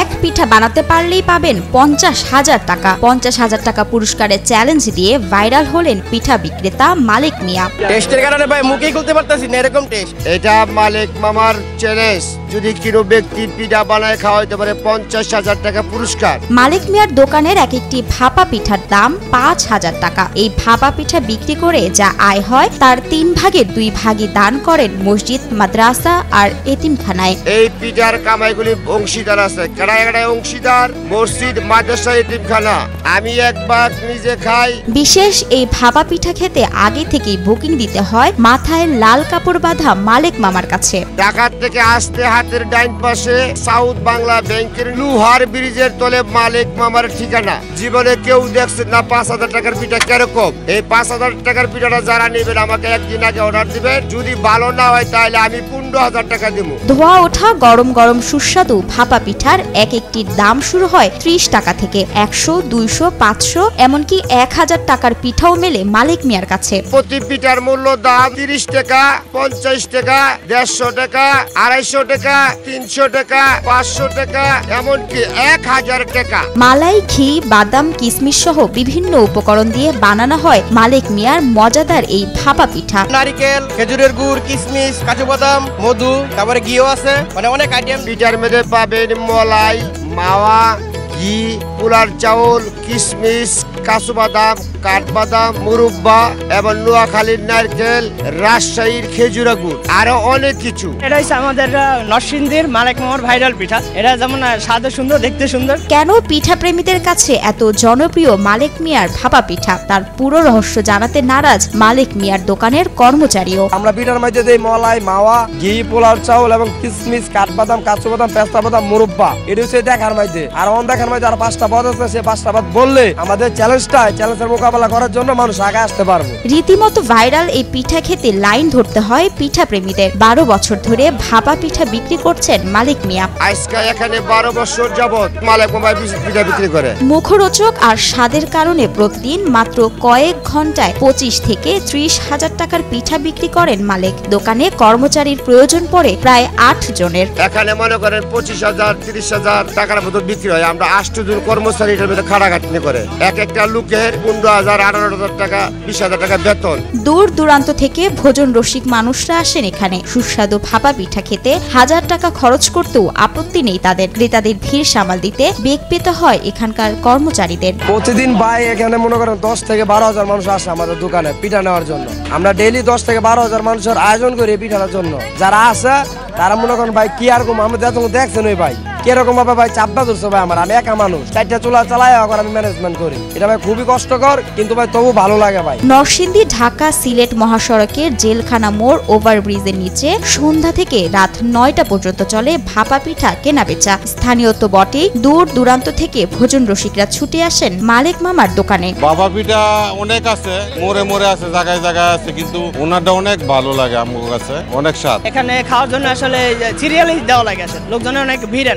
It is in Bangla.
এক পিঠা বানাতে পারলেই পাবেন 50,000 টাকা। 50,000 টাকা পুরস্কারের চ্যালেঞ্জ দিয়ে ভাইরাল হলেন পিঠা বিক্রেতা মালিক মিয়া। টেস্টের কারণে ভাই মুখেই খুলতে পারতাছি না, এরকম টেস্ট। এটা মালিক মামার চ্যালেঞ্জ, যদি কোনো ব্যক্তি পিঠা বানায় খাওয়াইতে পারে 50,000 টাকা পুরস্কার। মালিক মিয়ার দোকানের এক একটি ভাপা পিঠার দাম 5,000 টাকা। এই ভাপা পিঠা বিক্রি করে যা আয় হয় তার 3 ভাগের 2 ভাগই দান করেন মসজিদ, মাদ্রাসা আর এতিমখানায়। এই পিঠার কামাইগুলি অংশীদার আছে, কারায় কারায় অংশীদার মসজিদ, মাদ্রাসা, এতিমখানা। আমি এক ভাগ নিজে খাই। বিশেষ এই ভাপা পিঠা খেতে আগে থেকেই বুকিং দিতে হয় মাথায় লাল কাপড় বাঁধা মালিক মামার কাছে। ঢাকার থেকে আসতে হাতের ডাইন পাশে সাউথ বাংলা ব্যাংকের লোহার ব্রিজের তলে মালিক মামার ঠিকানা। জীবনে কেউ দেখছে না 5,000 টাকার পিঠা কিরকম। এই 5,000 টাকার পিঠাটা যারা নেবেন আমাকে একদিন আগে অর্ডার দিবেন। যদি ভালো না হয় তাহলে আমি 15,000 টাকা দিব। ধোয়া ওঠা গরম গরম সুস্বাদু ভাপা পিঠার এক একটির দাম শুরু হয় 30 টাকা থেকে। 100, 200, 500 এমনকি 1000 টাকার পিঠাও মেলে মালিক মিয়ার কাছে। প্রতি পিঠার মূল্য দাম 30 টাকা, 50 টাকা, 150 টাকা, 250 টাকা, 300 টাকা, 500 টাকা, এমনকি 1000 টাকা। মালাই, ঘি, বাদাম, কিশমিশ সহ বিভিন্ন উপকরণ দিয়ে বানানো হয় মালিক মিয়ার মজাদার এই ভাপা পিঠা। নারিকেল, খেজুরের গুড়, কিশমিশ, কাজু বাদাম, মধু, তারপরে ঘিও আছে, মানে অনেক আইটেম। পিঠার মধ্যে পাবেন মলাই, মাওয়া, ঘি, পোলার চাউল, কিশমিশ, কাজু বাদাম, কাঠবাদাম, মুরব্বা এবং নোয়াখালীর নারকেল, রাজশাহীর খেজুরা গুড়, আরো অনেক কিছু। এটা হচ্ছে আমাদের নরসিংদীর মালিক মামার ভাইরাল পিঠা। এটা যেমন স্বাদে সুন্দর, দেখতে সুন্দর। কেন পিঠা প্রেমীদের কাছে এত জনপ্রিয় মালিক মিয়ার ভাপা পিঠা, তার পুরো রহস্য জানাতে নারাজ মালিক মিয়ার দোকানের কর্মচারীও। আমরা পিঠার মধ্যে দেই মলাই, মাওয়া, ঘি, পোলার চাউল এবং কিশমিশ, কাঠবাদাম, কাজু বাদাম, পেস্তা বাদাম, মুরব্বা। এটা হচ্ছে দেখার মধ্যে। আর দেখার মধ্যে আর 5টা পদ আছে, সে 5টা পদ বললে আমাদের চ্যালেঞ্জের মোকাবেলা করার জন্য মানুষ আগে আসতে পারবো। রীতিমতো ভাইরাল এই পিঠা খেতে লাইন ধরতে হয় পিঠা প্রেমীদের। 12 বছর ধরে ভাপা পিঠা বিক্রি করছেন মালিক মিয়া। আজকে এখানে 12 বছর যাবত মালিক মামা পিঠা বিক্রি করে। মুখরোচক আর স্বাদের কারণে প্রতিদিন মাত্র কয়েক ঘন্টায় 25 থেকে 30,000 টাকার পিঠা বিক্রি করেন মালিক। দোকানে কর্মচারীর প্রয়োজন পড়ে প্রায় 8 জনের। এখানে মনে করেন 25,000, 30,000 টাকার মতো বিক্রি হয়। আমরা 8 জন কর্মচারী এটার মধ্যে খাটাখাটনি করে। এক একটা লোকের 15,000, 18,000 টাকা, 20,000 টাকা বেতন। দূর দূরান্ত থেকে ভোজন রসিক মানুষরা আসেন এখানে সুস্বাদু ভাপা পিঠা খেতে। 1000 টাকা খরচ করতেও আপত্তি নেই তাদের। ক্রেতাদের ভিড় সামাল দিতে বেগ পেতে হয় এখানকার কর্মচারীদের। প্রতিদিন ভাই এখানে মনে করেন 10 থেকে 12,000 মানুষ আসে আমাদের দোকানে পিঠা নেওয়ার জন্য। আমরা ডেইলি 10 থেকে 12,000 মানুষের আয়োজন করি পিঠার জন্য। যারা আসে তারা মনে করেন ভাই কি আর কম, আমি দেখছেন ওই ভাই কিরকম ভাবে ভাই চাপটা ধরছে ভাই আমার। আমি একা মানুষ, 4টা চুলা চালাই এখন আমি ম্যানেজমেন্ট করি। এটা ভাই খুবই কষ্টকর, কিন্তু ভাই তবু ভালো লাগে ভাই। নরসিংদী ঢাকা সিলেট মহাসড়কের জেলখানা মোড় ওভারব্রিজের নিচে সন্ধ্যা থেকে রাত 9টা পর্যন্ত চলে ভাপা পিঠা কেনা বেচা। স্থানীয় তো বটেই, দূর দূরান্ত থেকে ভোজন রসিকরা ছুটে আসেন মালিক মামার দোকানে। ভাপা পিঠা অনেক আছে, মোড়ে মোড়ে আছে, জায়গায় জায়গায় আছে, কিন্তু ওনারটা অনেক ভালো লাগে আমার কাছে, অনেক স্বাদ। এখানে খাওয়ার জন্য আসলে সিরিয়ালই দেওয়া লাগে, লোকজনের অনেক ভিড়।